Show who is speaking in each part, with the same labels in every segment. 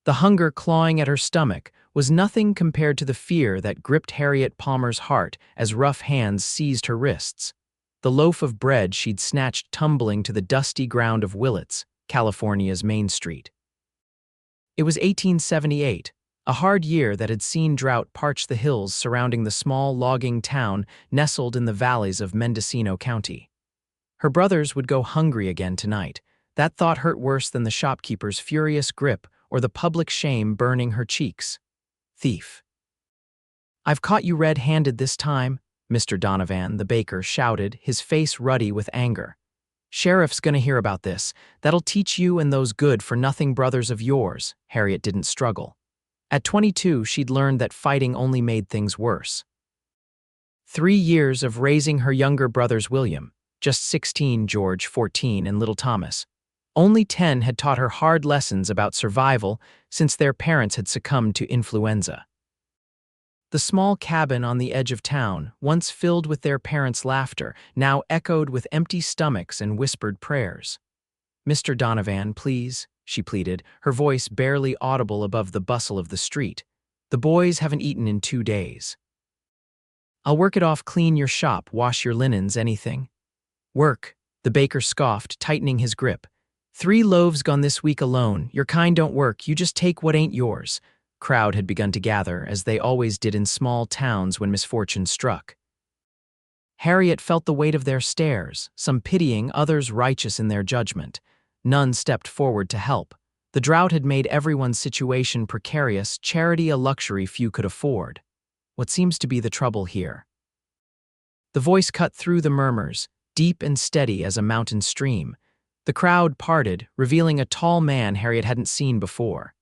Speaker 1: The hunger clawing at her stomach was nothing compared to the fear that gripped Harriet Palmer's heart as rough hands seized her wrists. The loaf of bread she'd snatched tumbling to the dusty ground of Willits, California's Main Street. It was 1878, a hard year that had seen drought parch the hills surrounding the small logging town nestled in the valleys of Mendocino County. Her brothers would go hungry again tonight. That thought hurt worse than the shopkeeper's furious grip or the public shame burning her cheeks. Thief. "I've caught you red-handed this time," Mr. Donovan, the baker, shouted, his face ruddy with anger. "Sheriff's gonna hear about this. That'll teach you and those good-for-nothing brothers of yours." Harriet didn't struggle. At 22, she'd learned that fighting only made things worse. 3 years of raising her younger brothers William, just 16, George, 14, and little Thomas. Only 10 had taught her hard lessons about survival since their parents had succumbed to influenza. The small cabin on the edge of town, once filled with their parents' laughter, now echoed with empty stomachs and whispered prayers. "Mr. Donovan, please," she pleaded, her voice barely audible above the bustle of the street. "The boys haven't eaten in 2 days. I'll work it off, clean your shop, wash your linens, anything." "Work," the baker scoffed, tightening his grip. 3 loaves gone this week alone. Your kind don't work, you just take what ain't yours." Crowd had begun to gather, as they always did in small towns when misfortune struck. Harriet felt the weight of their stares, some pitying, others righteous in their judgment. None stepped forward to help. The drought had made everyone's situation precarious, charity a luxury few could afford. What seems to be the trouble here? The voice cut through the murmurs, deep and steady as a mountain stream. The crowd parted, revealing a tall man Harriet hadn't seen before.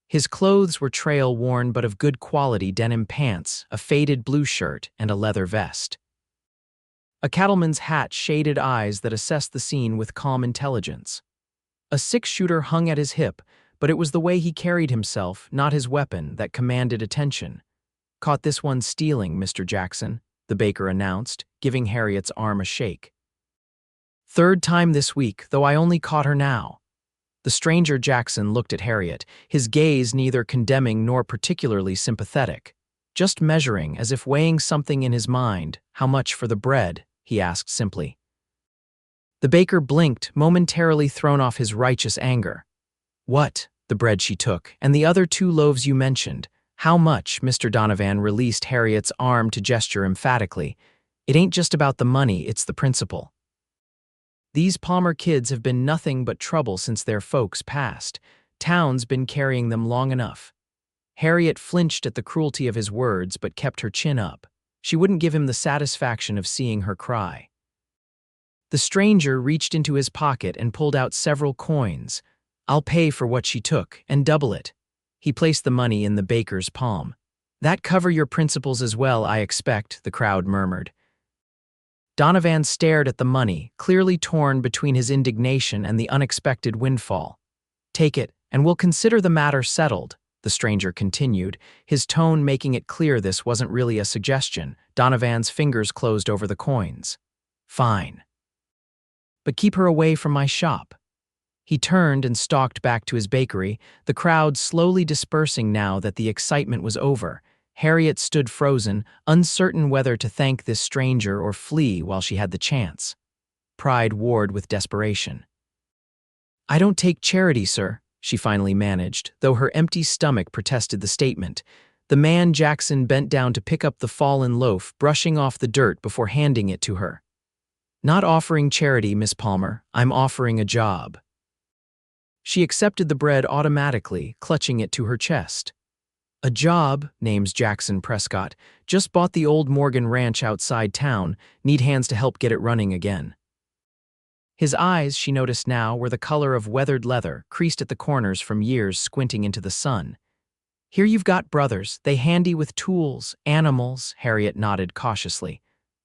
Speaker 1: His clothes were trail-worn but of good quality denim pants, a faded blue shirt, and a leather vest. A cattleman's hat shaded eyes that assessed the scene with calm intelligence. A 6-shooter hung at his hip, but it was the way he carried himself, not his weapon, that commanded attention. "Caught this one stealing, Mr. Jackson," the baker announced, giving Harriet's arm a shake. "3rd time this week, though I only caught her now." The stranger Jackson looked at Harriet, his gaze neither condemning nor particularly sympathetic. Just measuring, as if weighing something in his mind. "How much for the bread?" he asked simply. The baker blinked, momentarily thrown off his righteous anger. "What?" "The bread she took, and the other 2 loaves you mentioned. How much?" Mr. Donovan released Harriet's arm to gesture emphatically. "It ain't just about the money, it's the principle. These Palmer kids have been nothing but trouble since their folks passed. Town's been carrying them long enough." Harriet flinched at the cruelty of his words but kept her chin up. She wouldn't give him the satisfaction of seeing her cry. The stranger reached into his pocket and pulled out several coins. "I'll pay for what she took, and double it." He placed the money in the baker's palm. "That cover your principles as well, I expect," the crowd murmured. Donovan stared at the money, clearly torn between his indignation and the unexpected windfall. "Take it, and we'll consider the matter settled," the stranger continued, his tone making it clear this wasn't really a suggestion. Donovan's fingers closed over the coins. "Fine. But keep her away from my shop." He turned and stalked back to his bakery, the crowd slowly dispersing now that the excitement was over. Harriet stood frozen, uncertain whether to thank this stranger or flee while she had the chance. Pride warred with desperation. "I don't take charity, sir," she finally managed, though her empty stomach protested the statement. The man Jackson bent down to pick up the fallen loaf, brushing off the dirt before handing it to her. "Not offering charity, Miss Palmer. I'm offering a job." She accepted the bread automatically, clutching it to her chest. "A job," names Jackson Prescott, "just bought the old Morgan ranch outside town, need hands to help get it running again." His eyes, she noticed now, were the color of weathered leather, creased at the corners from years squinting into the sun. "Here you've got brothers, they handy with tools, animals," Harriet nodded cautiously.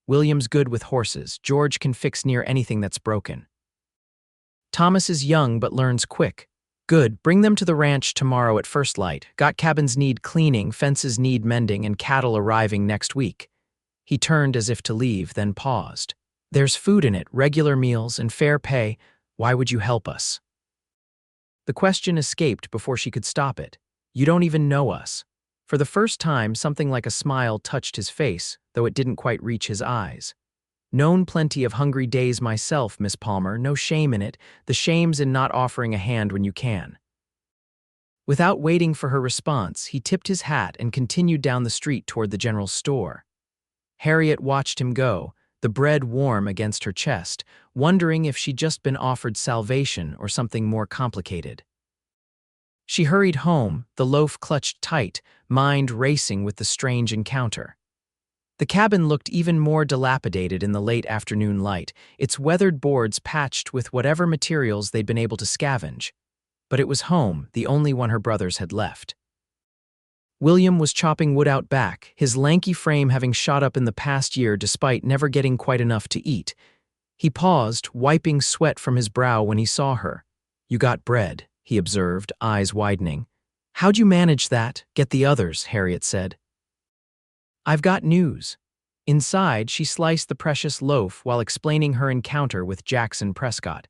Speaker 1: "William's good with horses, George can fix near anything that's broken. Thomas is young but learns quick. Good, bring them to the ranch tomorrow at first light. Got cabins need cleaning, fences need mending, and cattle arriving next week." He turned as if to leave, then paused. "There's food in it, regular meals, and fair pay. Why would you help us?" The question escaped before she could stop it. You don't even know us. For the first time, something like a smile touched his face, though it didn't quite reach his eyes. Known plenty of hungry days myself, Miss Palmer, no shame in it. The shame's in not offering a hand when you can. Without waiting for her response, he tipped his hat and continued down the street toward the general store. Harriet watched him go, the bread warm against her chest, wondering if she'd just been offered salvation or something more complicated. She hurried home, the loaf clutched tight, mind racing with the strange encounter. The cabin looked even more dilapidated in the late afternoon light, its weathered boards patched with whatever materials they'd been able to scavenge. But it was home, the only one her brothers had left. William was chopping wood out back, his lanky frame having shot up in the past year despite never getting quite enough to eat. He paused, wiping sweat from his brow when he saw her. "You got bread," he observed, eyes widening. "How'd you manage that? Get the others," Harriet said. "I've got news." Inside, she sliced the precious loaf while explaining her encounter with Jackson Prescott.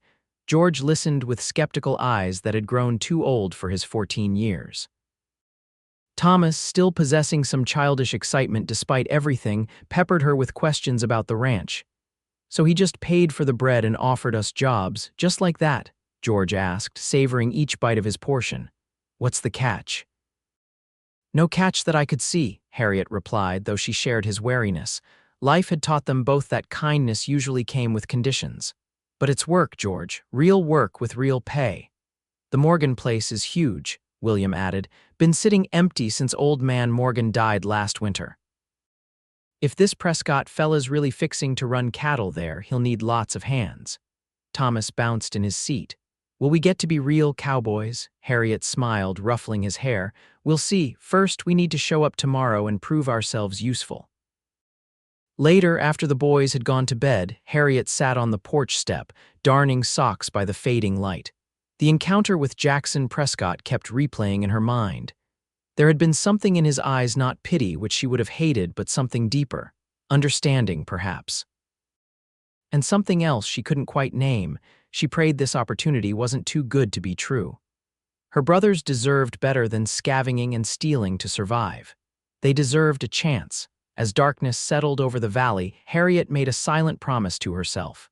Speaker 1: George listened with skeptical eyes that had grown too old for his 14 years. Thomas, still possessing some childish excitement despite everything, peppered her with questions about the ranch. "So he just paid for the bread and offered us jobs, just like that?" George asked, savoring each bite of his portion. "What's the catch?" "No catch that I could see," Harriet replied, though she shared his wariness. Life had taught them both that kindness usually came with conditions. "But it's work, George, real work with real pay." "The Morgan place is huge," William added, "been sitting empty since old man Morgan died last winter. If this Prescott fella's really fixing to run cattle there, he'll need lots of hands." Thomas bounced in his seat. "Will we get to be real cowboys?" Harriet smiled, ruffling his hair. "We'll see. First, we need to show up tomorrow and prove ourselves useful." Later, after the boys had gone to bed, Harriet sat on the porch step, darning socks by the fading light. The encounter with Jackson Prescott kept replaying in her mind. There had been something in his eyes, not pity, which she would have hated, but something deeper. Understanding, perhaps. And something else she couldn't quite name. She prayed this opportunity wasn't too good to be true. Her brothers deserved better than scavenging and stealing to survive. They deserved a chance. As darkness settled over the valley, Harriet made a silent promise to herself.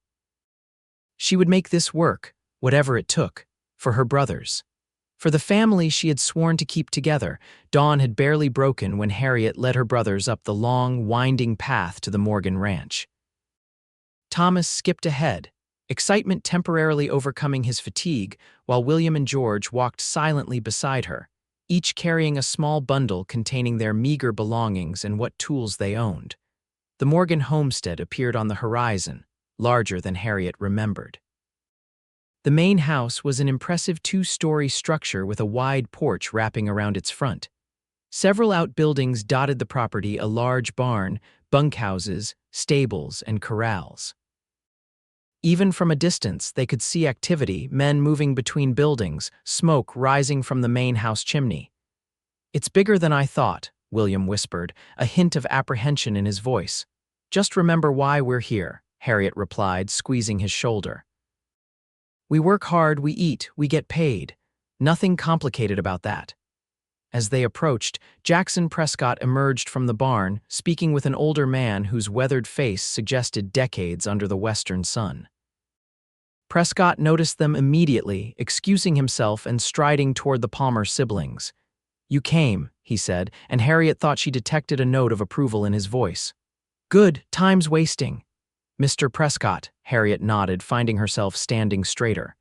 Speaker 1: She would make this work, whatever it took, for her brothers. For the family she had sworn to keep together. Dawn had barely broken when Harriet led her brothers up the long, winding path to the Morgan ranch. Thomas skipped ahead, excitement temporarily overcoming his fatigue, while William and George walked silently beside her, each carrying a small bundle containing their meager belongings and what tools they owned. The Morgan homestead appeared on the horizon, larger than Harriet remembered. The main house was an impressive two-story structure with a wide porch wrapping around its front. Several outbuildings dotted the property, a large barn, bunkhouses, stables, and corrals. Even from a distance, they could see activity, men moving between buildings, smoke rising from the main house chimney. "It's bigger than I thought," William whispered, a hint of apprehension in his voice. "Just remember why we're here," Harriet replied, squeezing his shoulder. "We work hard, we eat, we get paid. Nothing complicated about that." As they approached, Jackson Prescott emerged from the barn, speaking with an older man whose weathered face suggested decades under the western sun. Prescott noticed them immediately, excusing himself and striding toward the Palmer siblings. "You came," he said, and Harriet thought she detected a note of approval in his voice. "Good, time's wasting." "Mr. Prescott," Harriet nodded, finding herself standing straighter.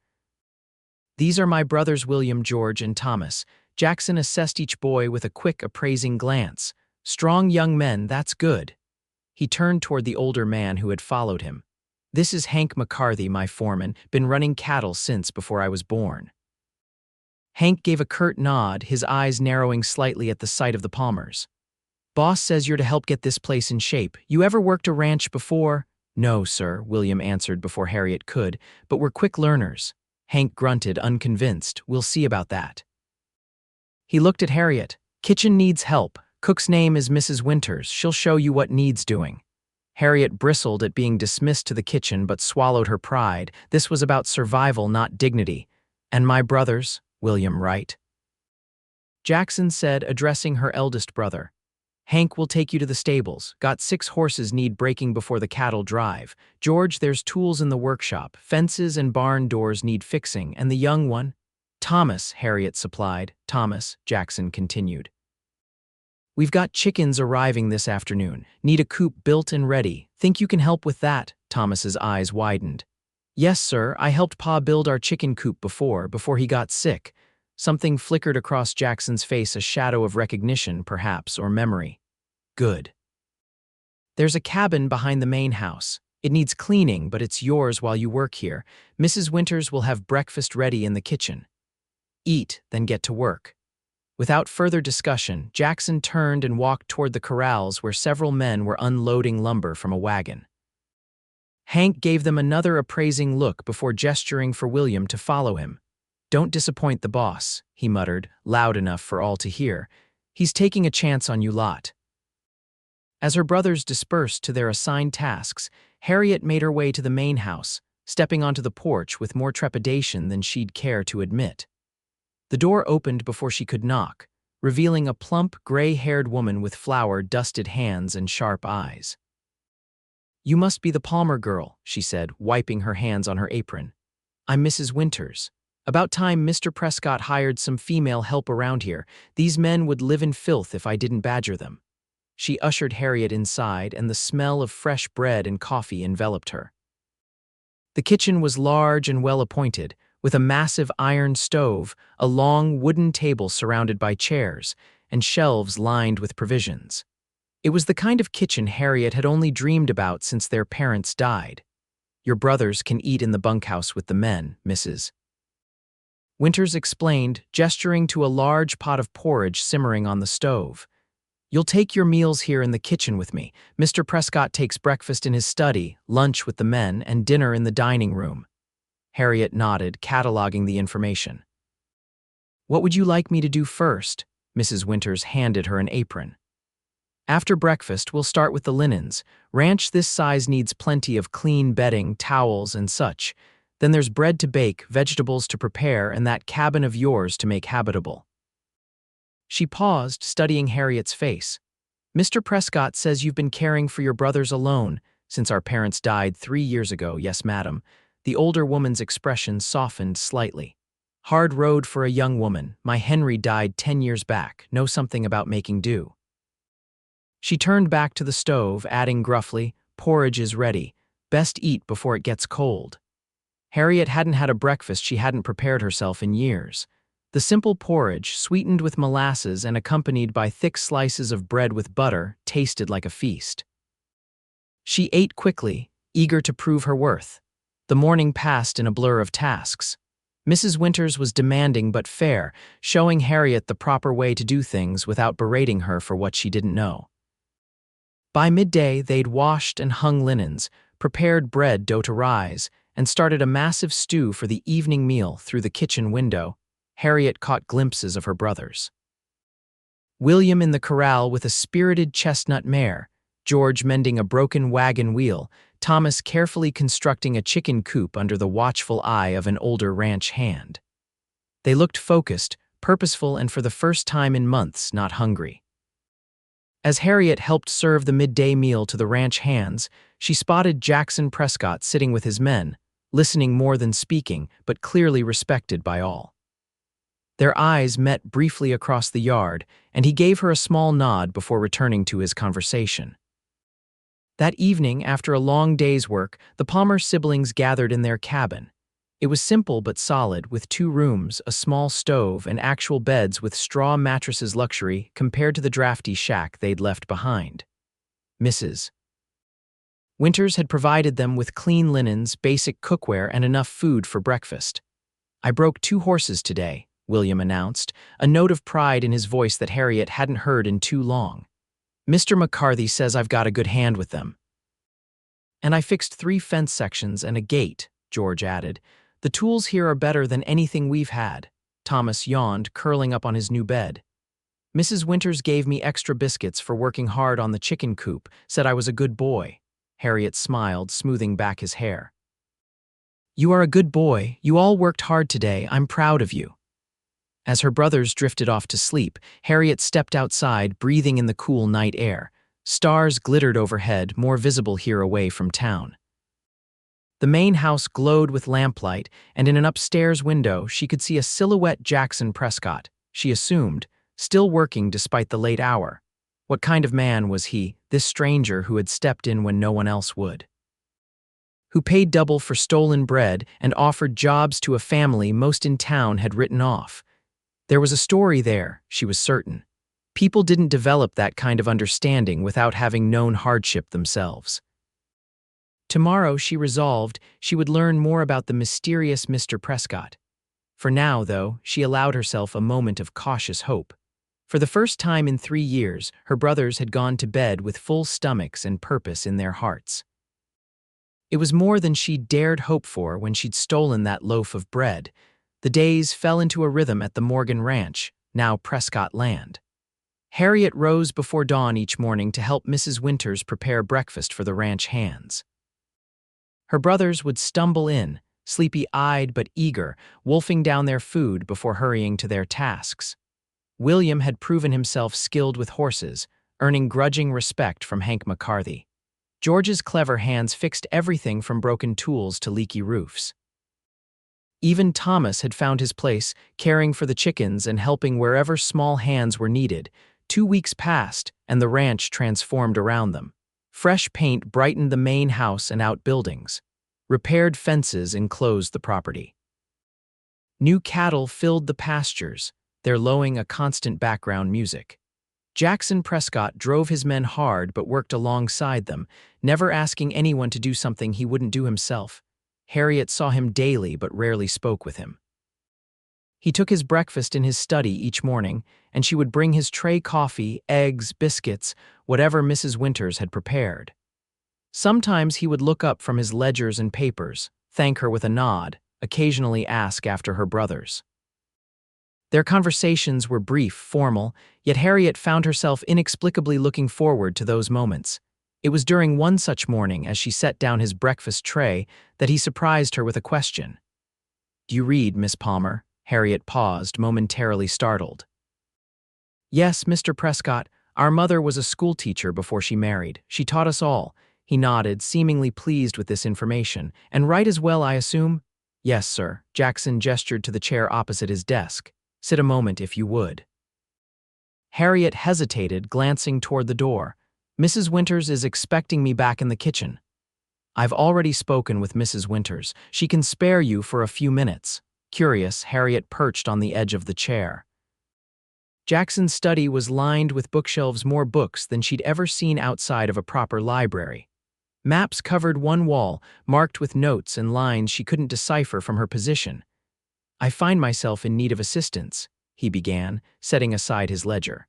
Speaker 1: "These are my brothers William, George, and Thomas." Jackson assessed each boy with a quick, appraising glance. "Strong young men, that's good." He turned toward the older man who had followed him. "This is Hank McCarthy, my foreman, been running cattle since before I was born." Hank gave a curt nod, his eyes narrowing slightly at the sight of the Palmers. "Boss says you're to help get this place in shape. You ever worked a ranch before?" "No, sir," William answered before Harriet could, "but we're quick learners." Hank grunted, unconvinced. "We'll see about that." He looked at Harriet. "Kitchen needs help. Cook's name is Mrs. Winters. She'll show you what needs doing." Harriet bristled at being dismissed to the kitchen but swallowed her pride. This was about survival, not dignity. "And my brothers?" William, right? Jackson said, addressing her eldest brother. Hank will take you to the stables. Got 6 horses need breaking before the cattle drive. George, there's tools in the workshop. Fences and barn doors need fixing. And the young one? Thomas, Harriet supplied. Thomas, Jackson continued. We've got chickens arriving this afternoon. Need a coop built and ready. Think you can help with that? Thomas's eyes widened. Yes, sir. I helped Pa build our chicken coop before he got sick. Something flickered across Jackson's face, a shadow of recognition, perhaps, or memory. Good. There's a cabin behind the main house. It needs cleaning, but it's yours while you work here. Mrs. Winters will have breakfast ready in the kitchen. Eat, then get to work. Without further discussion, Jackson turned and walked toward the corrals where several men were unloading lumber from a wagon. Hank gave them another appraising look before gesturing for William to follow him. Don't disappoint the boss, he muttered, loud enough for all to hear. He's taking a chance on you lot. As her brothers dispersed to their assigned tasks, Harriet made her way to the main house, stepping onto the porch with more trepidation than she'd care to admit. The door opened before she could knock, revealing a plump, gray-haired woman with flour-dusted hands and sharp eyes. You must be the Palmer girl, she said, wiping her hands on her apron. I'm Mrs. Winters. About time Mr. Prescott hired some female help around here. These men would live in filth if I didn't badger them. She ushered Harriet inside, and the smell of fresh bread and coffee enveloped her. The kitchen was large and well-appointed, with a massive iron stove, a long wooden table surrounded by chairs, and shelves lined with provisions. It was the kind of kitchen Harriet had only dreamed about since their parents died. Your brothers can eat in the bunkhouse with the men, Mrs. Winters explained, gesturing to a large pot of porridge simmering on the stove. You'll take your meals here in the kitchen with me. Mr. Prescott takes breakfast in his study, lunch with the men, and dinner in the dining room. Harriet nodded, cataloging the information. What would you like me to do first? Mrs. Winters handed her an apron. After breakfast, we'll start with the linens. Ranch this size needs plenty of clean bedding, towels, and such. Then there's bread to bake, vegetables to prepare, and that cabin of yours to make habitable. She paused, studying Harriet's face. Mr. Prescott says you've been caring for your brothers alone since our parents died 3 years ago, yes, madam. The older woman's expression softened slightly. Hard road for a young woman. My Henry died 10 years back. Know something about making do. She turned back to the stove, adding gruffly, porridge is ready. Best eat before it gets cold. Harriet hadn't had a breakfast she hadn't prepared herself in years. The simple porridge, sweetened with molasses and accompanied by thick slices of bread with butter, tasted like a feast. She ate quickly, eager to prove her worth. The morning passed in a blur of tasks. Mrs. Winters was demanding but fair, showing Harriet the proper way to do things without berating her for what she didn't know. By midday, they'd washed and hung linens, prepared bread dough to rise, and started a massive stew for the evening meal. Through the kitchen window, Harriet caught glimpses of her brothers. William in the corral with a spirited chestnut mare, George mending a broken wagon wheel, Thomas carefully constructing a chicken coop under the watchful eye of an older ranch hand. They looked focused, purposeful, and for the first time in months, not hungry. As Harriet helped serve the midday meal to the ranch hands, she spotted Jackson Prescott sitting with his men, listening more than speaking, but clearly respected by all. Their eyes met briefly across the yard, and he gave her a small nod before returning to his conversation. That evening, after a long day's work, the Palmer siblings gathered in their cabin. It was simple but solid, with 2 rooms, a small stove, and actual beds with straw mattresses, luxury compared to the drafty shack they'd left behind. Mrs. Winters had provided them with clean linens, basic cookware, and enough food for breakfast. I broke 2 horses today, William announced, a note of pride in his voice that Harriet hadn't heard in too long. Mr. McCarthy says I've got a good hand with them. And I fixed 3 fence sections and a gate, George added. The tools here are better than anything we've had. Thomas yawned, curling up on his new bed. Mrs. Winters gave me extra biscuits for working hard on the chicken coop, said I was a good boy. Harriet smiled, smoothing back his hair. You are a good boy. You all worked hard today. I'm proud of you. As her brothers drifted off to sleep, Harriet stepped outside, breathing in the cool night air. Stars glittered overhead, more visible here away from town. The main house glowed with lamplight, and in an upstairs window she could see a silhouette Jackson Prescott, she assumed, still working despite the late hour. What kind of man was he, this stranger who had stepped in when no one else would? Who paid double for stolen bread and offered jobs to a family most in town had written off. There was a story there, she was certain. People didn't develop that kind of understanding without having known hardship themselves. Tomorrow, she resolved, she would learn more about the mysterious Mr. Prescott. For now, though, she allowed herself a moment of cautious hope. For the first time in 3 years, her brothers had gone to bed with full stomachs and purpose in their hearts. It was more than she'd dared hope for when she'd stolen that loaf of bread. The days fell into a rhythm at the Morgan Ranch, now Prescott land. Harriet rose before dawn each morning to help Mrs. Winters prepare breakfast for the ranch hands. Her brothers would stumble in, sleepy-eyed but eager, wolfing down their food before hurrying to their tasks. William had proven himself skilled with horses, earning grudging respect from Hank McCarthy. George's clever hands fixed everything from broken tools to leaky roofs. Even Thomas had found his place, caring for the chickens and helping wherever small hands were needed. 2 weeks passed, and the ranch transformed around them. Fresh paint brightened the main house and outbuildings. Repaired fences enclosed the property. New cattle filled the pastures, their lowing a constant background music. Jackson Prescott drove his men hard but worked alongside them, never asking anyone to do something he wouldn't do himself. Harriet saw him daily but rarely spoke with him. He took his breakfast in his study each morning, and she would bring his tray coffee, eggs, biscuits, whatever Mrs. Winters had prepared. Sometimes he would look up from his ledgers and papers, thank her with a nod, occasionally ask after her brothers. Their conversations were brief, formal, yet Harriet found herself inexplicably looking forward to those moments. It was during one such morning, as she set down his breakfast tray, that he surprised her with a question. "Do you read, Miss Palmer?" Harriet paused, momentarily startled. "Yes, Mr. Prescott. Our mother was a schoolteacher before she married. She taught us all." He nodded, seemingly pleased with this information. "And write as well, I assume?" "Yes, sir." Jackson gestured to the chair opposite his desk. "Sit a moment, if you would." Harriet hesitated, glancing toward the door. "Mrs. Winters is expecting me back in the kitchen." "I've already spoken with Mrs. Winters. She can spare you for a few minutes." Curious, Harriet perched on the edge of the chair. Jackson's study was lined with bookshelves, more books than she'd ever seen outside of a proper library. Maps covered one wall, marked with notes and lines she couldn't decipher from her position. "I find myself in need of assistance," he began, setting aside his ledger.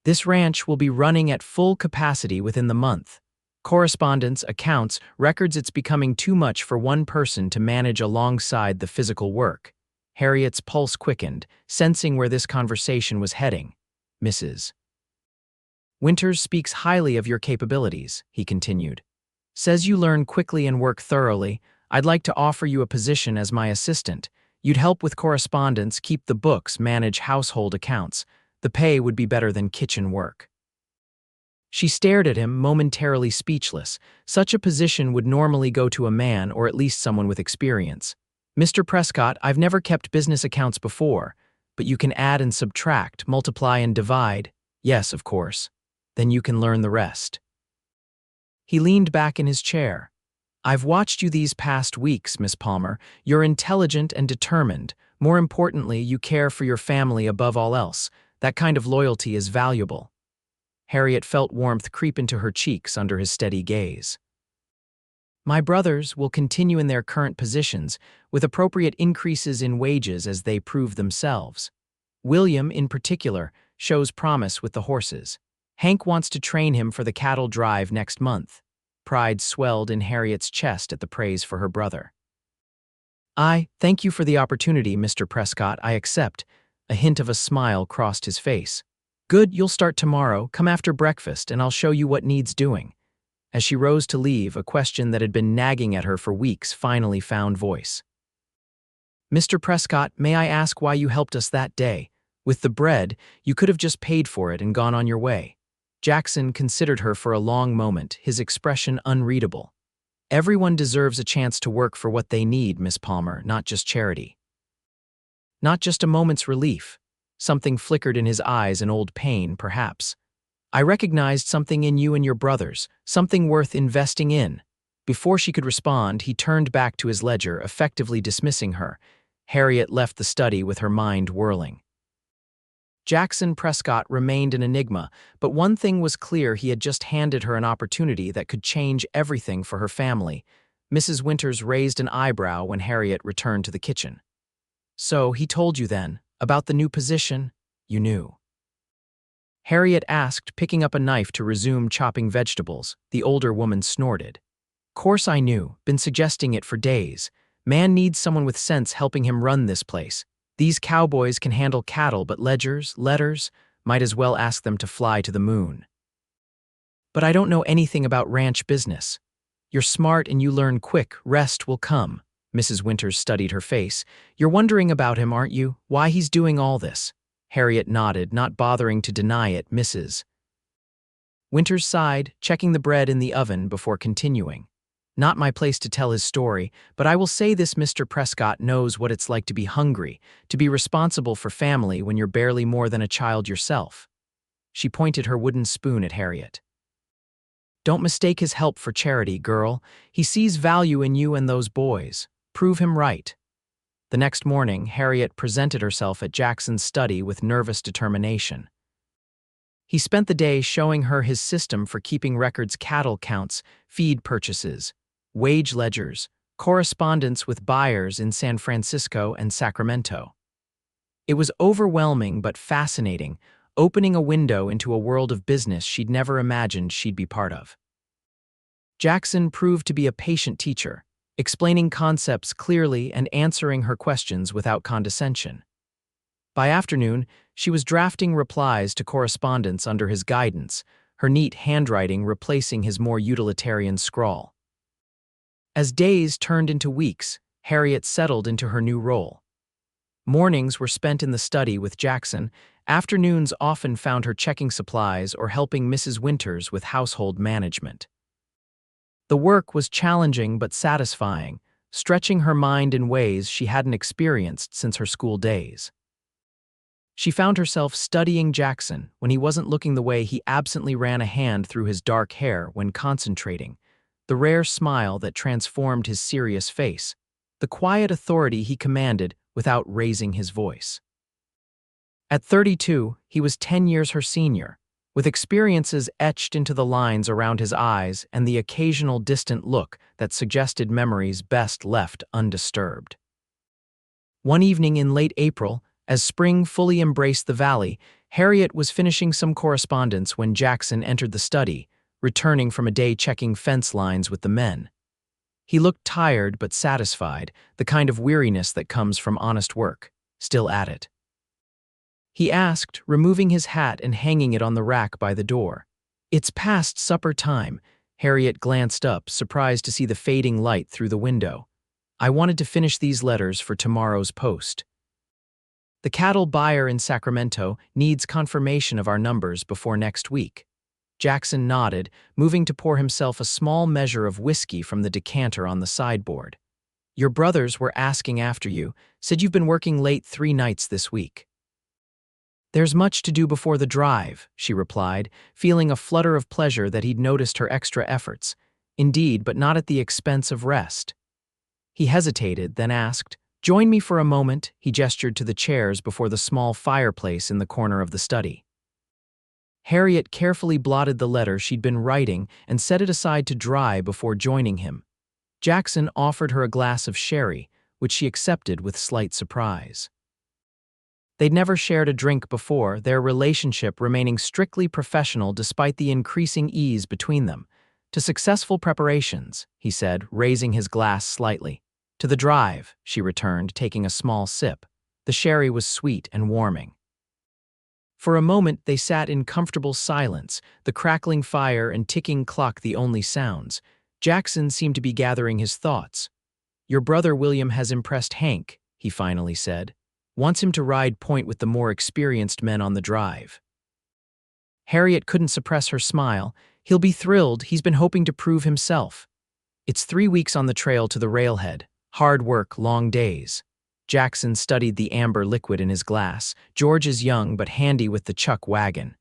Speaker 1: "This ranch will be running at full capacity within the month. Correspondence, accounts, records. It's becoming too much for one person to manage alongside the physical work." Harriet's pulse quickened, sensing where this conversation was heading. "Mrs. Winters speaks highly of your capabilities," he continued. "Says you learn quickly and work thoroughly. I'd like to offer you a position as my assistant. You'd help with correspondence, keep the books, manage household accounts. The pay would be better than kitchen work." She stared at him, momentarily speechless. Such a position would normally go to a man, or at least someone with experience. "Mr. Prescott, I've never kept business accounts before, but you can add and subtract, multiply and divide." "Yes, of course. Then you can learn the rest." He leaned back in his chair. "I've watched you these past weeks, Miss Palmer. You're intelligent and determined. More importantly, you care for your family above all else. That kind of loyalty is valuable." Harriet felt warmth creep into her cheeks under his steady gaze. "My brothers will continue in their current positions, with appropriate increases in wages as they prove themselves. William, in particular, shows promise with the horses. Hank wants to train him for the cattle drive next month." Pride swelled in Harriet's chest at the praise for her brother. "I thank you for the opportunity, Mr. Prescott. I accept." A hint of a smile crossed his face. "Good, you'll start tomorrow. Come after breakfast, and I'll show you what needs doing." As she rose to leave, a question that had been nagging at her for weeks finally found voice. Mr. Prescott, may I ask why you helped us that day? With the bread, you could have just paid for it and gone on your way. Jackson considered her for a long moment, his expression unreadable. Everyone deserves a chance to work for what they need, Miss Palmer, not just charity. Not just a moment's relief. Something flickered in his eyes, an old pain, perhaps. I recognized something in you and your brothers, something worth investing in. Before she could respond, he turned back to his ledger, effectively dismissing her. Harriet left the study with her mind whirling. Jackson Prescott remained an enigma, but one thing was clear: he had just handed her an opportunity that could change everything for her family. Mrs. Winters raised an eyebrow when Harriet returned to the kitchen. So, he told you then, about the new position? You knew. Harriet asked, picking up a knife to resume chopping vegetables. The older woman snorted. Course I knew, been suggesting it for days. Man needs someone with sense helping him run this place. These cowboys can handle cattle, but ledgers, letters, might as well ask them to fly to the moon. But I don't know anything about ranch business. You're smart and you learn quick, rest will come. Mrs. Winters studied her face. You're wondering about him, aren't you? Why he's doing all this? Harriet nodded, not bothering to deny it. Mrs. Winters sighed, checking the bread in the oven before continuing. Not my place to tell his story, but I will say this: Mr. Prescott knows what it's like to be hungry, to be responsible for family when you're barely more than a child yourself. She pointed her wooden spoon at Harriet. Don't mistake his help for charity, girl. He sees value in you and those boys. Prove him right. The next morning, Harriet presented herself at Jackson's study with nervous determination. He spent the day showing her his system for keeping records: cattle counts, feed purchases, wage ledgers, correspondence with buyers in San Francisco and Sacramento. It was overwhelming but fascinating, opening a window into a world of business she'd never imagined she'd be part of. Jackson proved to be a patient teacher, explaining concepts clearly and answering her questions without condescension. By afternoon, she was drafting replies to correspondence under his guidance, her neat handwriting replacing his more utilitarian scrawl. As days turned into weeks, Harriet settled into her new role. Mornings were spent in the study with Jackson. Afternoons often found her checking supplies or helping Mrs. Winters with household management. The work was challenging but satisfying, stretching her mind in ways she hadn't experienced since her school days. She found herself studying Jackson when he wasn't looking, the way he absently ran a hand through his dark hair when concentrating, the rare smile that transformed his serious face, the quiet authority he commanded without raising his voice. At 32, he was 10 years her senior, with experiences etched into the lines around his eyes and the occasional distant look that suggested memories best left undisturbed. One evening in late April, as spring fully embraced the valley, Harriet was finishing some correspondence when Jackson entered the study, returning from a day checking fence lines with the men. He looked tired but satisfied, the kind of weariness that comes from honest work, still at it. He asked, removing his hat and hanging it on the rack by the door. It's past supper time. Harriet glanced up, surprised to see the fading light through the window. I wanted to finish these letters for tomorrow's post. The cattle buyer in Sacramento needs confirmation of our numbers before next week. Jackson nodded, moving to pour himself a small measure of whiskey from the decanter on the sideboard. Your brothers were asking after you, said you've been working late 3 nights this week. There's much to do before the drive, she replied, feeling a flutter of pleasure that he'd noticed her extra efforts. Indeed, but not at the expense of rest. He hesitated, then asked, join me for a moment. He gestured to the chairs before the small fireplace in the corner of the study. Harriet carefully blotted the letter she'd been writing and set it aside to dry before joining him. Jackson offered her a glass of sherry, which she accepted with slight surprise. They'd never shared a drink before, their relationship remaining strictly professional despite the increasing ease between them. To successful preparations, he said, raising his glass slightly. To the drive, she returned, taking a small sip. The sherry was sweet and warming. For a moment they sat in comfortable silence, the crackling fire and ticking clock the only sounds. Jackson seemed to be gathering his thoughts. Your brother William has impressed Hank, he he finally said. Wants him to ride point with the more experienced men on the drive. Harriet couldn't suppress her smile. He'll be thrilled. He's been hoping to prove himself. It's 3 weeks on the trail to the railhead. Hard work, long days. Jackson studied the amber liquid in his glass. George is young but handy with the chuck wagon.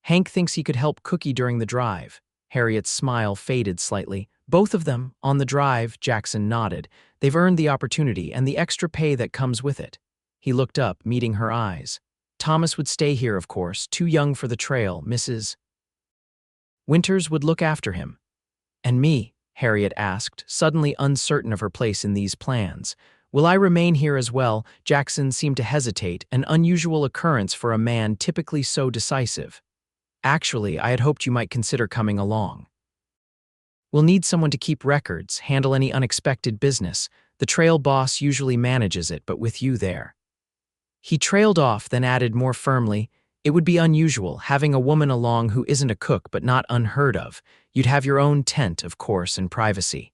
Speaker 1: Hank thinks he could help Cookie during the drive. Harriet's smile faded slightly. Both of them, on the drive, Jackson nodded. They've earned the opportunity and the extra pay that comes with it. He looked up, meeting her eyes. Thomas would stay here, of course, too young for the trail. Mrs. Winters would look after him. And me? Harriet asked, suddenly uncertain of her place in these plans. Will I remain here as well? Jackson seemed to hesitate, an unusual occurrence for a man typically so decisive. Actually, I had hoped you might consider coming along. We'll need someone to keep records, handle any unexpected business. The trail boss usually manages it, but with you there. He trailed off, then added more firmly, it would be unusual, having a woman along who isn't a cook but not unheard of. You'd have your own tent, of course, and privacy.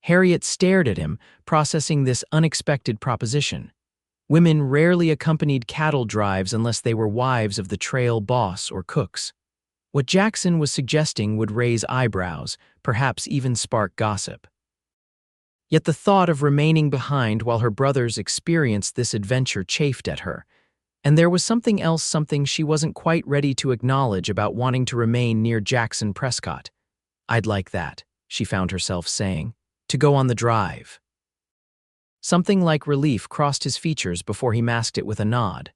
Speaker 1: Harriet stared at him, processing this unexpected proposition. Women rarely accompanied cattle drives unless they were wives of the trail boss or cooks. What Jackson was suggesting would raise eyebrows, perhaps even spark gossip. Yet the thought of remaining behind while her brothers experienced this adventure chafed at her. And there was something else, something she wasn't quite ready to acknowledge about wanting to remain near Jackson Prescott. I'd like that, she found herself saying, to go on the drive. Something like relief crossed his features before he masked it with a nod.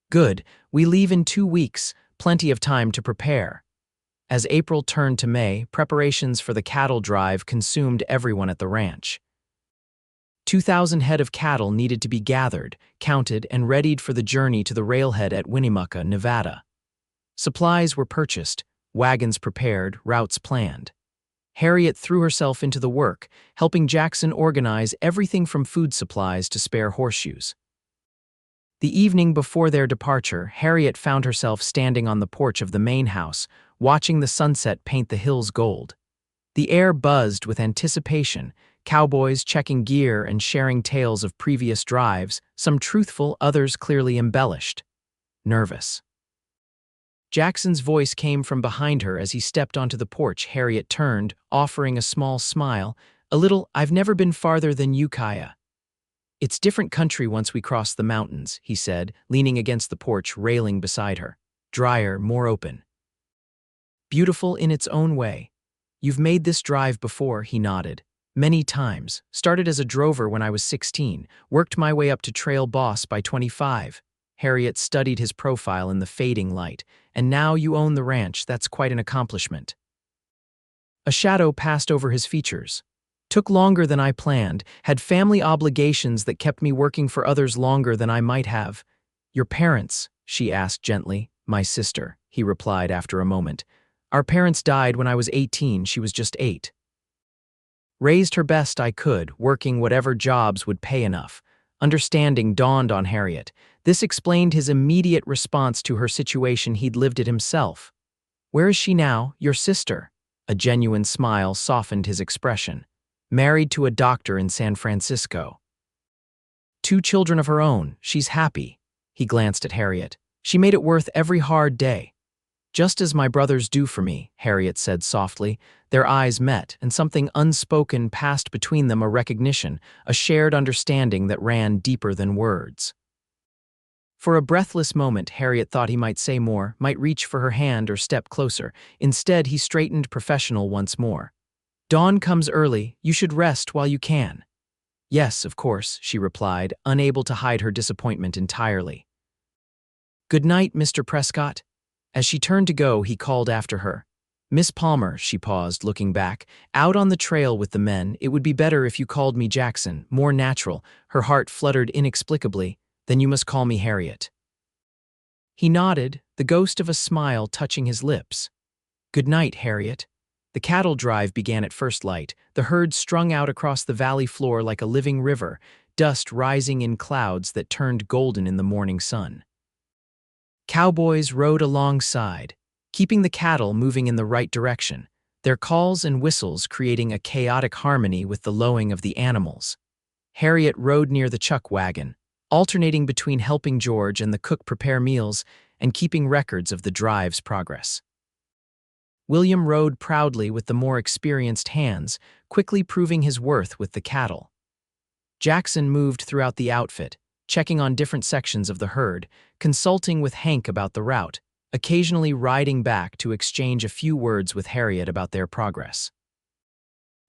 Speaker 1: Good, we leave in 2 weeks, plenty of time to prepare. As April turned to May, preparations for the cattle drive consumed everyone at the ranch. 2,000 head of cattle needed to be gathered, counted, and readied for the journey to the railhead at Winnemucca, Nevada. Supplies were purchased, wagons prepared, routes planned. Harriet threw herself into the work, helping Jackson organize everything from food supplies to spare horseshoes. The evening before their departure, Harriet found herself standing on the porch of the main house, watching the sunset paint the hills gold. The air buzzed with anticipation, cowboys checking gear and sharing tales of previous drives, some truthful, others clearly embellished. Nervous. Jackson's voice came from behind her as he stepped onto the porch. Harriet turned, offering a small smile. A little, I've never been farther than Ukiah. It's different country once we cross the mountains, he said, leaning against the porch railing beside her. Drier, more open. Beautiful in its own way. You've made this drive before, he nodded. Many times. Started as a drover when I was 16, worked my way up to trail boss by 25. Harriet studied his profile in the fading light. And now you own the ranch, that's quite an accomplishment. A shadow passed over his features. Took longer than I planned, had family obligations that kept me working for others longer than I might have. Your parents, she asked gently. My sister, he replied after a moment. Our parents died when I was 18, she was just 8. Raised her best I could, working whatever jobs would pay enough. Understanding dawned on Harriet. This explained his immediate response to her situation. He'd lived it himself. Where is she now, your sister? A genuine smile softened his expression. Married to a doctor in San Francisco. 2 children of her own, she's happy. He glanced at Harriet. She made it worth every hard day. Just as my brothers do for me, Harriet said softly. Their eyes met, and something unspoken passed between them, a recognition, a shared understanding that ran deeper than words. For a breathless moment, Harriet thought he might say more, might reach for her hand or step closer. Instead, he straightened professional once more. Dawn comes early, you should rest while you can. Yes, of course, she replied, unable to hide her disappointment entirely. Good night, Mr. Prescott. As she turned to go, he called after her. Miss Palmer, she paused, looking back. Out on the trail with the men, it would be better if you called me Jackson, more natural. Her heart fluttered inexplicably. Then you must call me Harriet. He nodded, the ghost of a smile touching his lips. Good night, Harriet. The cattle drive began at first light, the herd strung out across the valley floor like a living river, dust rising in clouds that turned golden in the morning sun. Cowboys rode alongside, keeping the cattle moving in the right direction, their calls and whistles creating a chaotic harmony with the lowing of the animals. Harriet rode near the chuck wagon, alternating between helping George and the cook prepare meals and keeping records of the drive's progress. William rode proudly with the more experienced hands, quickly proving his worth with the cattle. Jackson moved throughout the outfit, checking on different sections of the herd, consulting with Hank about the route, occasionally riding back to exchange a few words with Harriet about their progress.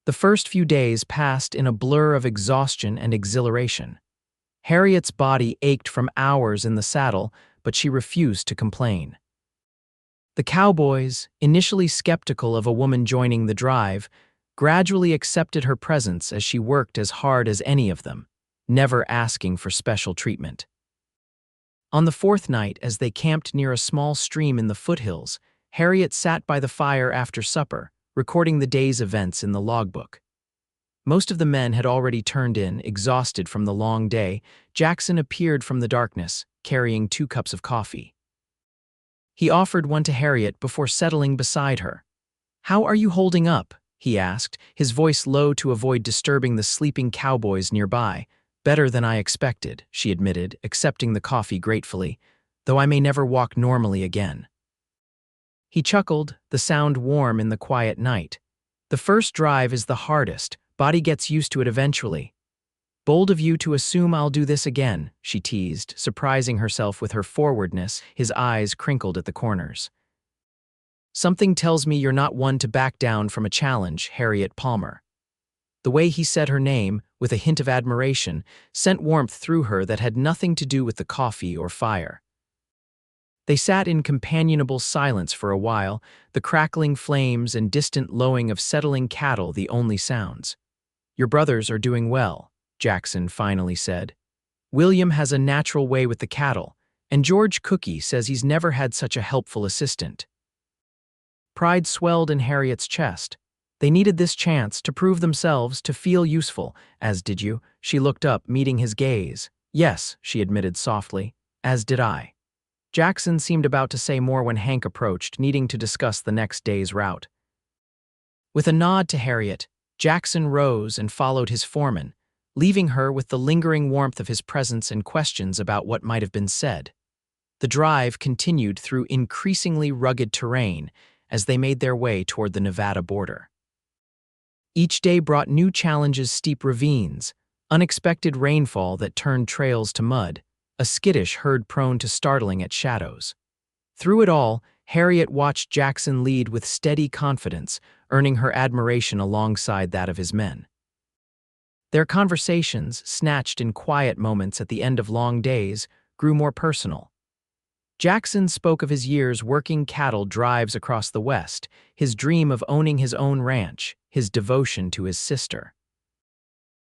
Speaker 1: The first few days passed in a blur of exhaustion and exhilaration. Harriet's body ached from hours in the saddle, but she refused to complain. The cowboys, initially skeptical of a woman joining the drive, gradually accepted her presence as she worked as hard as any of them, never asking for special treatment. On the fourth night, as they camped near a small stream in the foothills, Harriet sat by the fire after supper, recording the day's events in the logbook. Most of the men had already turned in, exhausted from the long day. Jackson appeared from the darkness, carrying 2 cups of coffee. He offered one to Harriet before settling beside her. "How are you holding up?" he asked, his voice low to avoid disturbing the sleeping cowboys nearby. "Better than I expected," she admitted, accepting the coffee gratefully, "though I may never walk normally again." He chuckled, the sound warm in the quiet night. "The first drive is the hardest. Body gets used to it eventually." "Bold of you to assume I'll do this again," she teased, surprising herself with her forwardness, his eyes crinkled at the corners. "Something tells me you're not one to back down from a challenge, Harriet Palmer." The way he said her name, with a hint of admiration, sent warmth through her that had nothing to do with the coffee or fire. They sat in companionable silence for a while, the crackling flames and distant lowing of settling cattle the only sounds. "Your brothers are doing well," Jackson finally said. "William has a natural way with the cattle, and George Cookie says he's never had such a helpful assistant." Pride swelled in Harriet's chest. They needed this chance to prove themselves, to feel useful. "As did you." She looked up, meeting his gaze. "Yes," she admitted softly, "as did I." Jackson seemed about to say more when Hank approached, needing to discuss the next day's route. With a nod to Harriet, Jackson rose and followed his foreman, leaving her with the lingering warmth of his presence and questions about what might have been said. The drive continued through increasingly rugged terrain as they made their way toward the Nevada border. Each day brought new challenges: steep ravines, unexpected rainfall that turned trails to mud, a skittish herd prone to startling at shadows. Through it all, Harriet watched Jackson lead with steady confidence, earning her admiration alongside that of his men. Their conversations, snatched in quiet moments at the end of long days, grew more personal. Jackson spoke of his years working cattle drives across the West, his dream of owning his own ranch, his devotion to his sister.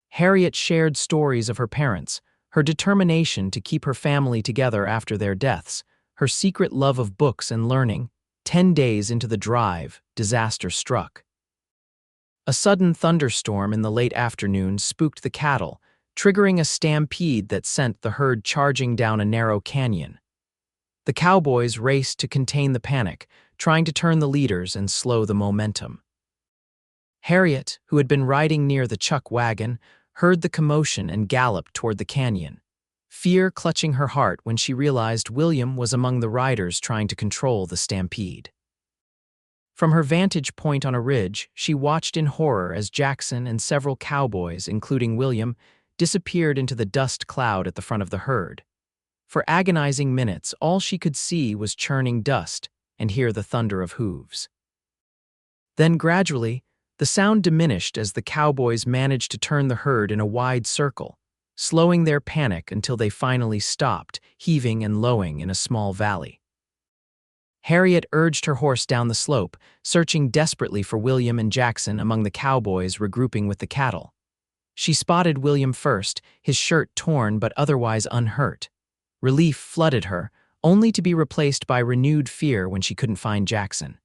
Speaker 1: Harriet shared stories of her parents, her determination to keep her family together after their deaths, her secret love of books and learning. 10 days into the drive, disaster struck. A sudden thunderstorm in the late afternoon spooked the cattle, triggering a stampede that sent the herd charging down a narrow canyon. The cowboys raced to contain the panic, trying to turn the leaders and slow the momentum. Harriet, who had been riding near the chuck wagon, heard the commotion and galloped toward the canyon, fear clutching her heart when she realized William was among the riders trying to control the stampede. From her vantage point on a ridge, she watched in horror as Jackson and several cowboys, including William, disappeared into the dust cloud at the front of the herd. For agonizing minutes, all she could see was churning dust and hear the thunder of hooves. Then gradually, the sound diminished as the cowboys managed to turn the herd in a wide circle, slowing their panic until they finally stopped, heaving and lowing in a small valley. Harriet urged her horse down the slope, searching desperately for William and Jackson among the cowboys regrouping with the cattle. She spotted William first, his shirt torn but otherwise unhurt. Relief flooded her, only to be replaced by renewed fear when she couldn't find Jackson.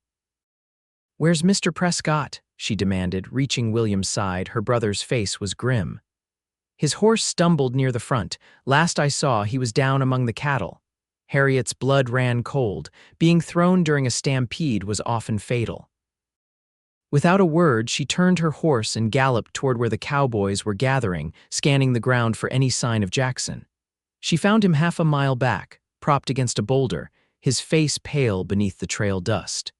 Speaker 1: "Where's Mr. Prescott?" she demanded, reaching William's side. Her brother's face was grim. "His horse stumbled near the front. Last I saw, he was down among the cattle." Harriet's blood ran cold. Being thrown during a stampede was often fatal. Without a word, she turned her horse and galloped toward where the cowboys were gathering, scanning the ground for any sign of Jackson. She found him half a mile back, propped against a boulder, his face pale beneath the trail dust.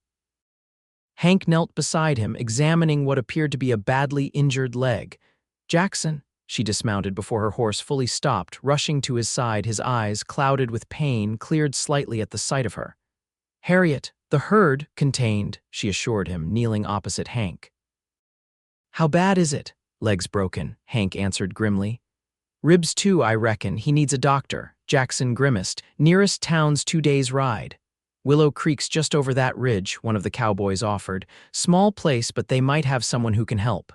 Speaker 1: Hank knelt beside him, examining what appeared to be a badly injured leg. "Jackson," she dismounted before her horse fully stopped, rushing to his side, his eyes, clouded with pain, cleared slightly at the sight of her. "Harriet, the herd contained," she assured him, kneeling opposite Hank. "How bad is it?" "Legs broken," Hank answered grimly. "Ribs too, I reckon. He needs a doctor." Jackson grimaced. "Nearest town's 2 days' ride." "Willow Creek's just over that ridge," one of the cowboys offered. "Small place, but they might have someone who can help."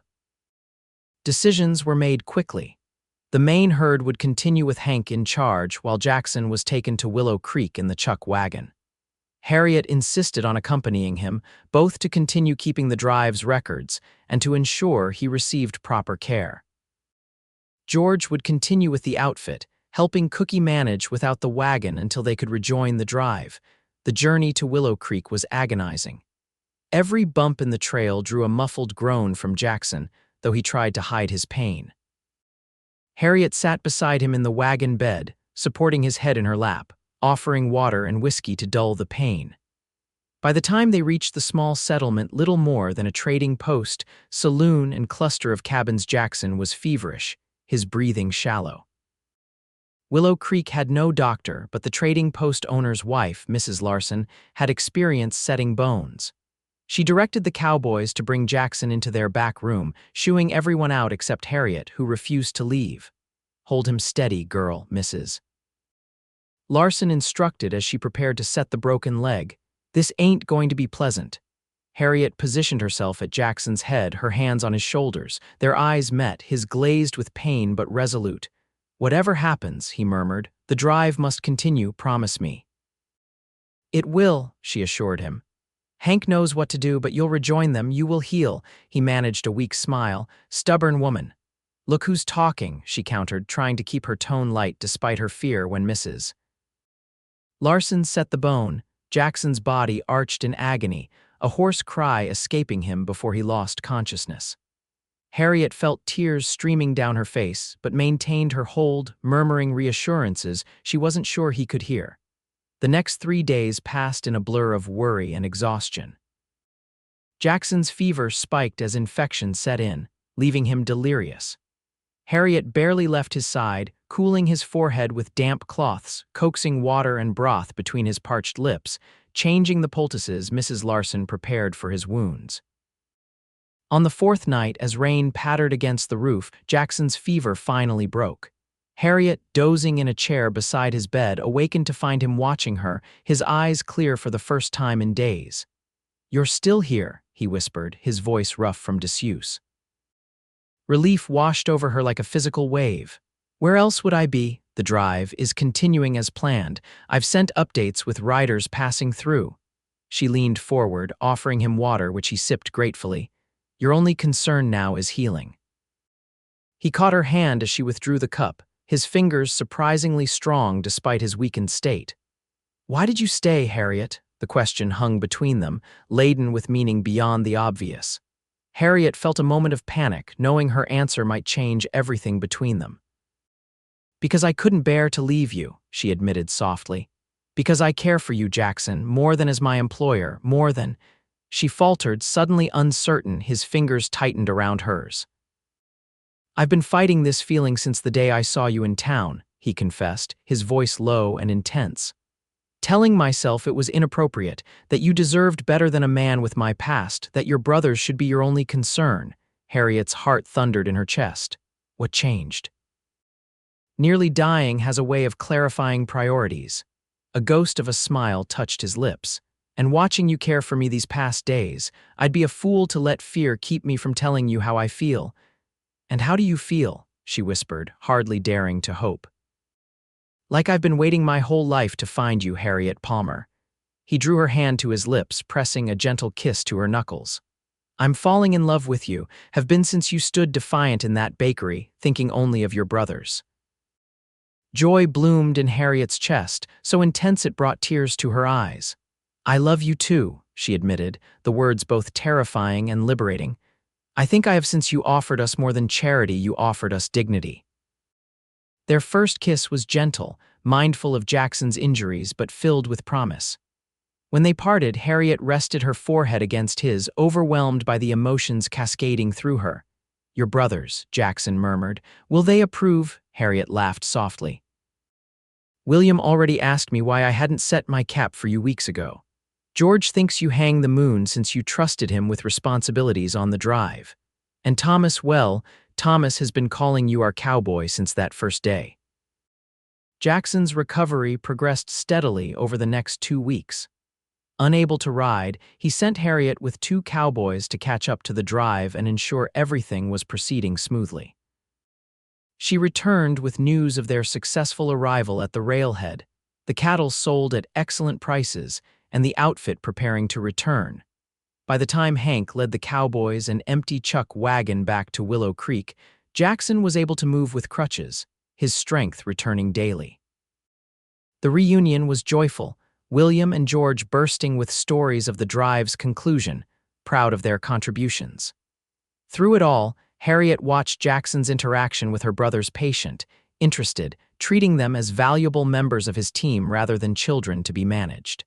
Speaker 1: Decisions were made quickly. The main herd would continue with Hank in charge, while Jackson was taken to Willow Creek in the chuck wagon. Harriet insisted on accompanying him, both to continue keeping the drive's records and to ensure he received proper care. George would continue with the outfit, helping Cookie manage without the wagon until they could rejoin the drive. The journey to Willow Creek was agonizing. Every bump in the trail drew a muffled groan from Jackson, though he tried to hide his pain. Harriet sat beside him in the wagon bed, supporting his head in her lap, offering water and whiskey to dull the pain. By the time they reached the small settlement, little more than a trading post, saloon, and cluster of cabins, Jackson was feverish, his breathing shallow. Willow Creek had no doctor, but the trading post owner's wife, Mrs. Larson, had experience setting bones. She directed the cowboys to bring Jackson into their back room, shooing everyone out except Harriet, who refused to leave. "Hold him steady, girl, Mrs. Larson instructed as she prepared to set the broken leg. "This ain't going to be pleasant." Harriet positioned herself at Jackson's head, her hands on his shoulders. Their eyes met, his glazed with pain but resolute. "Whatever happens," he murmured, "the drive must continue, promise me." "It will," she assured him. "Hank knows what to do, but you'll rejoin them, you will heal." He managed a weak smile. "Stubborn woman." "Look who's talking," she countered, trying to keep her tone light despite her fear when Mrs. Larson set the bone. Jackson's body arched in agony, a hoarse cry escaping him before he lost consciousness. Harriet felt tears streaming down her face, but maintained her hold, murmuring reassurances she wasn't sure he could hear. The next 3 days passed in a blur of worry and exhaustion. Jackson's fever spiked as infection set in, leaving him delirious. Harriet barely left his side, cooling his forehead with damp cloths, coaxing water and broth between his parched lips, changing the poultices Mrs. Larson prepared for his wounds. On the 4th night, as rain pattered against the roof, Jackson's fever finally broke. Harriet, dozing in a chair beside his bed, awakened to find him watching her, his eyes clear for the first time in days. "You're still here," he whispered, his voice rough from disuse. Relief washed over her like a physical wave. "Where else would I be? The drive is continuing as planned. I've sent updates with riders passing through." She leaned forward, offering him water, which he sipped gratefully. "Your only concern now is healing." He caught her hand as she withdrew the cup, his fingers surprisingly strong despite his weakened state. "Why did you stay, Harriet?" The question hung between them, laden with meaning beyond the obvious. Harriet felt a moment of panic, knowing her answer might change everything between them. "Because I couldn't bear to leave you," she admitted softly. "Because I care for you, Jackson, more than as my employer, more than—" She faltered, suddenly uncertain, his fingers tightened around hers. "I've been fighting this feeling since the day I saw you in town," he confessed, his voice low and intense. "Telling myself it was inappropriate, that you deserved better than a man with my past, that your brothers should be your only concern." Harriet's heart thundered in her chest. "What changed?" "Nearly dying has a way of clarifying priorities." A ghost of a smile touched his lips. "And watching you care for me these past days, I'd be a fool to let fear keep me from telling you how I feel." "And how do you feel?" she whispered, hardly daring to hope. "Like I've been waiting my whole life to find you, Harriet Palmer." He drew her hand to his lips, pressing a gentle kiss to her knuckles. "I'm falling in love with you, have been since you stood defiant in that bakery, thinking only of your brothers." Joy bloomed in Harriet's chest, so intense it brought tears to her eyes. "I love you too," she admitted, the words both terrifying and liberating. "I think I have, since you offered us more than charity, you offered us dignity." Their first kiss was gentle, mindful of Jackson's injuries but filled with promise. When they parted, Harriet rested her forehead against his, overwhelmed by the emotions cascading through her. "Your brothers," Jackson murmured. "Will they approve?" Harriet laughed softly. "William already asked me why I hadn't set my cap for you weeks ago. George thinks you hang the moon since you trusted him with responsibilities on the drive. And Thomas, well, Thomas has been calling you our cowboy since that first day." Jackson's recovery progressed steadily over the next 2 weeks. Unable to ride, he sent Harriet with 2 cowboys to catch up to the drive and ensure everything was proceeding smoothly. She returned with news of their successful arrival at the railhead, the cattle sold at excellent prices, and the outfit preparing to return. By the time Hank led the cowboys and empty chuck wagon back to Willow Creek, Jackson was able to move with crutches, his strength returning daily. The reunion was joyful, William and George bursting with stories of the drive's conclusion, proud of their contributions. Through it all, Harriet watched Jackson's interaction with her brothers patient, interested, treating them as valuable members of his team rather than children to be managed.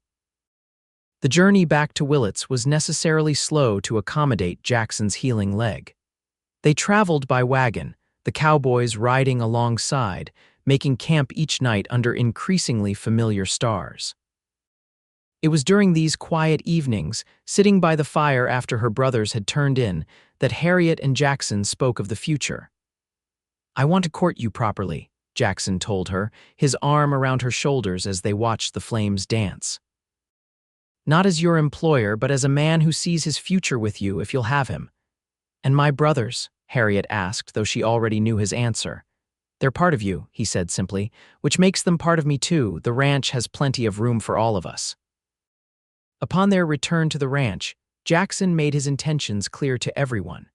Speaker 1: The journey back to Willits was necessarily slow to accommodate Jackson's healing leg. They traveled by wagon, the cowboys riding alongside, making camp each night under increasingly familiar stars. It was during these quiet evenings, sitting by the fire after her brothers had turned in, that Harriet and Jackson spoke of the future. "I want to court you properly," Jackson told her, his arm around her shoulders as they watched the flames dance. "Not as your employer, but as a man who sees his future with you if you'll have him." "And my brothers?" Harriet asked, though she already knew his answer. "They're part of you," he said simply, "which makes them part of me too. The ranch has plenty of room for all of us." Upon their return to the ranch, Jackson made his intentions clear to everyone.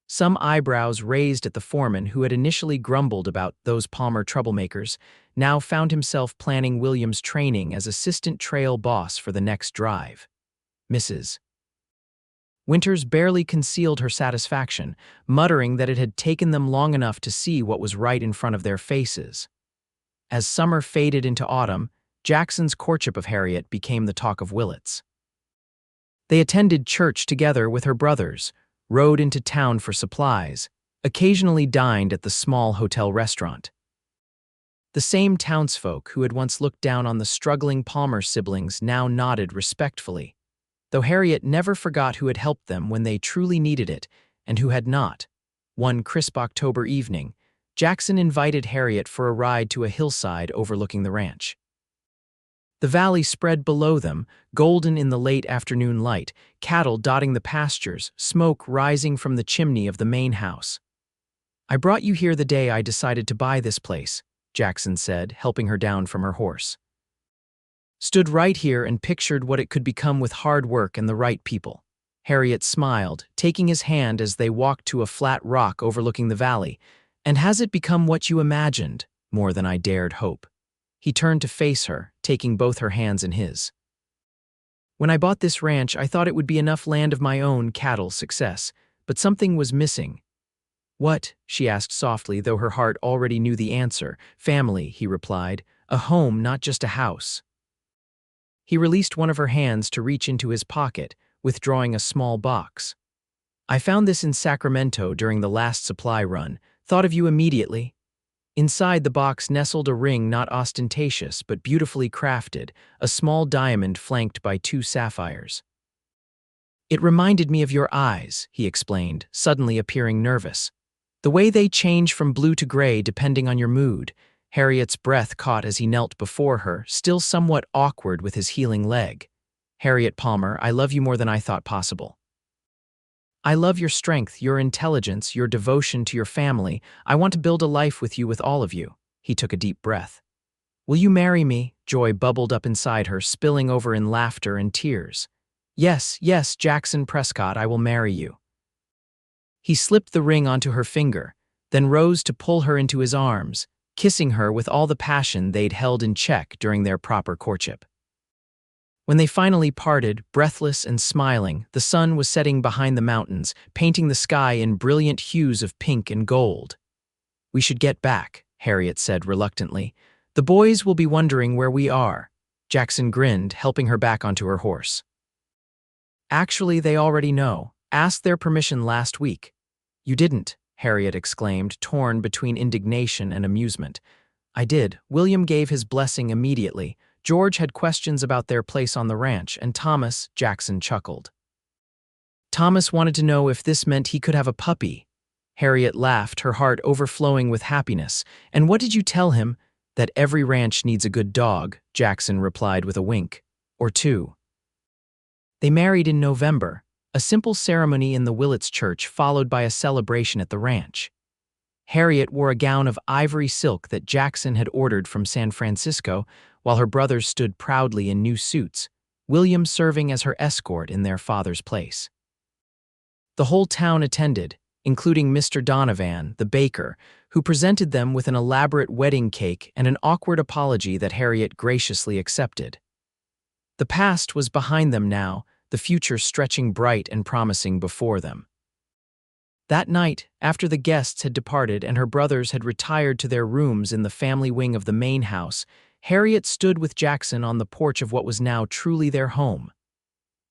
Speaker 1: Some eyebrows raised at the foreman, who had initially grumbled about those Palmer troublemakers, now found himself planning William's training as assistant trail boss for the next drive. Mrs. Winters barely concealed her satisfaction, muttering that it had taken them long enough to see what was right in front of their faces. As summer faded into autumn, Jackson's courtship of Harriet became the talk of Willits. They attended church together with her brothers, rode into town for supplies, occasionally dined at the small hotel restaurant. The same townsfolk who had once looked down on the struggling Palmer siblings now nodded respectfully, though Harriet never forgot who had helped them when they truly needed it and who had not. One crisp October evening, Jackson invited Harriet for a ride to a hillside overlooking the ranch. The valley spread below them, golden in the late afternoon light, cattle dotting the pastures, smoke rising from the chimney of the main house. "I brought you here the day I decided to buy this place," Jackson said, helping her down from her horse. "Stood right here and pictured what it could become with hard work and the right people." Harriet smiled, taking his hand as they walked to a flat rock overlooking the valley. "And has it become what you imagined? More than I dared hope." He turned to face her, taking both her hands in his. "When I bought this ranch, I thought it would be enough land of my own, cattle, success, but something was missing." "What?" she asked softly, though her heart already knew the answer. "Family," he replied. "A home, not just a house." He released one of her hands to reach into his pocket, withdrawing a small box. "I found this in Sacramento during the last supply run. Thought of you immediately." Inside the box nestled a ring not ostentatious but beautifully crafted, a small diamond flanked by 2 sapphires. "It reminded me of your eyes," he explained, suddenly appearing nervous. "The way they change from blue to gray depending on your mood." Harriet's breath caught as he knelt before her, still somewhat awkward with his healing leg. "Harriet Palmer, I love you more than I thought possible. I love your strength, your intelligence, your devotion to your family. I want to build a life with you, with all of you." He took a deep breath. "Will you marry me?" Joy bubbled up inside her, spilling over in laughter and tears. "Yes, yes, Jackson Prescott, I will marry you." He slipped the ring onto her finger, then rose to pull her into his arms, kissing her with all the passion they'd held in check during their proper courtship. When they finally parted, breathless and smiling, the sun was setting behind the mountains, painting the sky in brilliant hues of pink and gold. "We should get back," Harriet said reluctantly. "The boys will be wondering where we are." Jackson grinned, helping her back onto her horse. "Actually, they already know. Asked their permission last week." "You didn't," Harriet exclaimed, torn between indignation and amusement. "I did." William gave his blessing immediately. George had questions about their place on the ranch, and Thomas, Jackson chuckled. Thomas wanted to know if this meant he could have a puppy. Harriet laughed, her heart overflowing with happiness. "And what did you tell him?" "That every ranch needs a good dog," Jackson replied with a wink. "Or two." They married in November, a simple ceremony in the Willits church followed by a celebration at the ranch. Harriet wore a gown of ivory silk that Jackson had ordered from San Francisco, while her brothers stood proudly in new suits, William serving as her escort in their father's place. The whole town attended, including Mr. Donovan, the baker, who presented them with an elaborate wedding cake and an awkward apology that Harriet graciously accepted. The past was behind them now, the future stretching bright and promising before them. That night, after the guests had departed and her brothers had retired to their rooms in the family wing of the main house, Harriet stood with Jackson on the porch of what was now truly their home.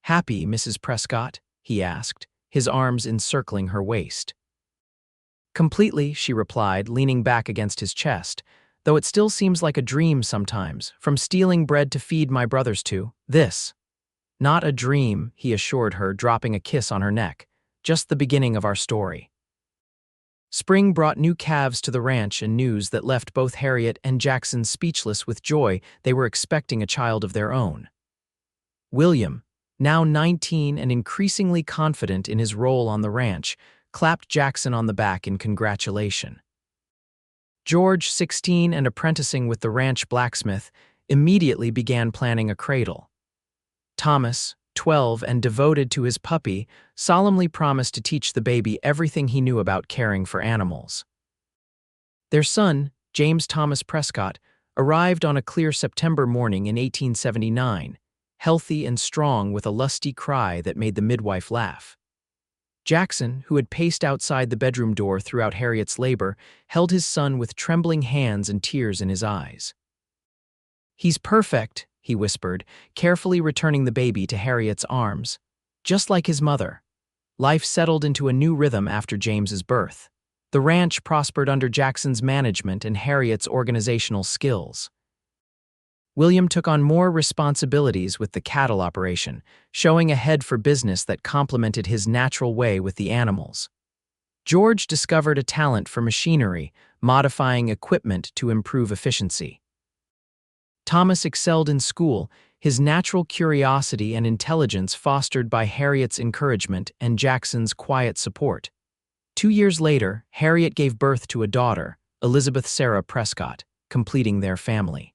Speaker 1: "Happy, Mrs. Prescott?" he asked, his arms encircling her waist. "Completely," she replied, leaning back against his chest, "though it still seems like a dream sometimes, from stealing bread to feed my brothers to this." "Not a dream," he assured her, dropping a kiss on her neck. "Just the beginning of our story." Spring brought new calves to the ranch and news that left both Harriet and Jackson speechless with joy. They were expecting a child of their own. William, now 19 and increasingly confident in his role on the ranch, clapped Jackson on the back in congratulation. George, 16 and apprenticing with the ranch blacksmith, immediately began planning a cradle. Thomas, 12 and devoted to his puppy, solemnly promised to teach the baby everything he knew about caring for animals. Their son, James Thomas Prescott, arrived on a clear September morning in 1879, healthy and strong with a lusty cry that made the midwife laugh. Jackson, who had paced outside the bedroom door throughout Harriet's labor, held his son with trembling hands and tears in his eyes. "He's perfect," he whispered, carefully returning the baby to Harriet's arms. "Just like his mother." Life settled into a new rhythm after James's birth. The ranch prospered under Jackson's management and Harriet's organizational skills. William took on more responsibilities with the cattle operation, showing a head for business that complemented his natural way with the animals. George discovered a talent for machinery, modifying equipment to improve efficiency. Thomas excelled in school, his natural curiosity and intelligence fostered by Harriet's encouragement and Jackson's quiet support. 2 years later, Harriet gave birth to a daughter, Elizabeth Sarah Prescott, completing their family.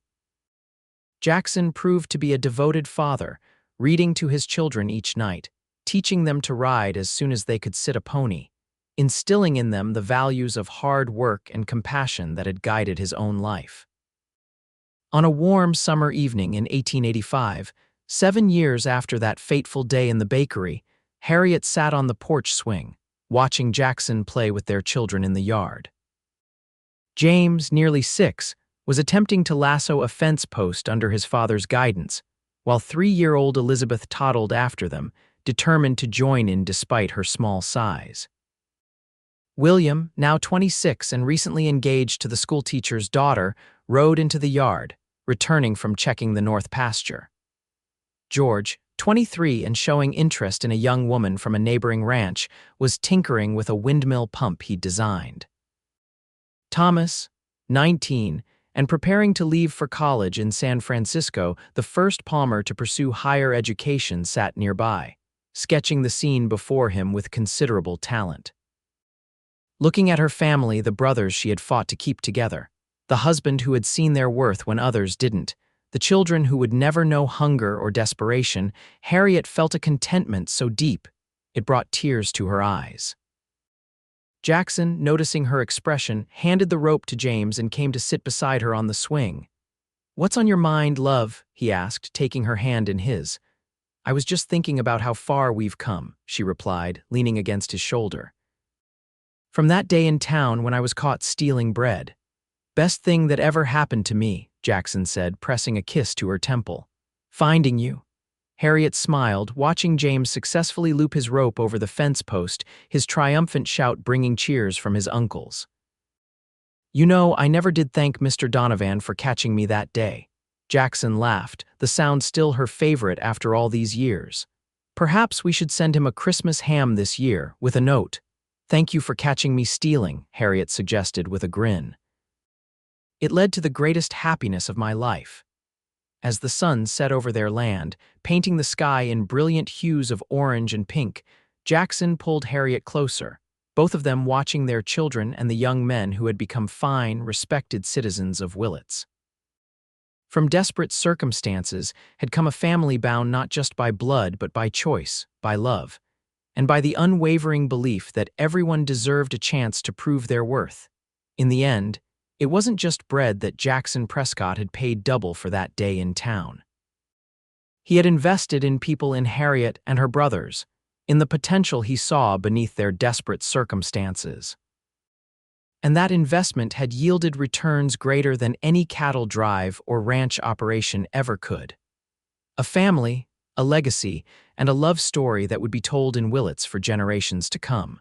Speaker 1: Jackson proved to be a devoted father, reading to his children each night, teaching them to ride as soon as they could sit a pony, instilling in them the values of hard work and compassion that had guided his own life. On a warm summer evening in 1885, 7 years after that fateful day in the bakery, Harriet sat on the porch swing, watching Jackson play with their children in the yard. James, nearly 6, was attempting to lasso a fence post under his father's guidance, while 3-year-old Elizabeth toddled after them, determined to join in despite her small size. William, now 26 and recently engaged to the schoolteacher's daughter, rode into the yard, returning from checking the north pasture. George, 23 and showing interest in a young woman from a neighboring ranch, was tinkering with a windmill pump he'd designed. Thomas, 19, and preparing to leave for college in San Francisco, the first Palmer to pursue higher education, sat nearby, sketching the scene before him with considerable talent. Looking at her family, the brothers she had fought to keep together, the husband who had seen their worth when others didn't, the children who would never know hunger or desperation, Harriet felt a contentment so deep it brought tears to her eyes. Jackson, noticing her expression, handed the rope to James and came to sit beside her on the swing. "What's on your mind, love?" he asked, taking her hand in his. "I was just thinking about how far we've come," she replied, leaning against his shoulder. "From that day in town when I was caught stealing bread. Best thing that ever happened to me," Jackson said, pressing a kiss to her temple. "Finding you." Harriet smiled, watching James successfully loop his rope over the fence post, his triumphant shout bringing cheers from his uncles. "You know, I never did thank Mr. Donovan for catching me that day." Jackson laughed, the sound still her favorite after all these years. "Perhaps we should send him a Christmas ham this year, with a note. 'Thank you for catching me stealing,'" Harriet suggested with a grin. It led to the greatest happiness of my life. As the sun set over their land, painting the sky in brilliant hues of orange and pink, Jackson pulled Harriet closer, both of them watching their children and the young men who had become fine, respected citizens of Willits. From desperate circumstances had come a family bound not just by blood but by choice, by love, and by the unwavering belief that everyone deserved a chance to prove their worth. In the end, it wasn't just bread that Jackson Prescott had paid double for that day in town. He had invested in people in Harriet and her brothers, in the potential he saw beneath their desperate circumstances. And that investment had yielded returns greater than any cattle drive or ranch operation ever could. A family, a legacy, and a love story that would be told in Willits for generations to come.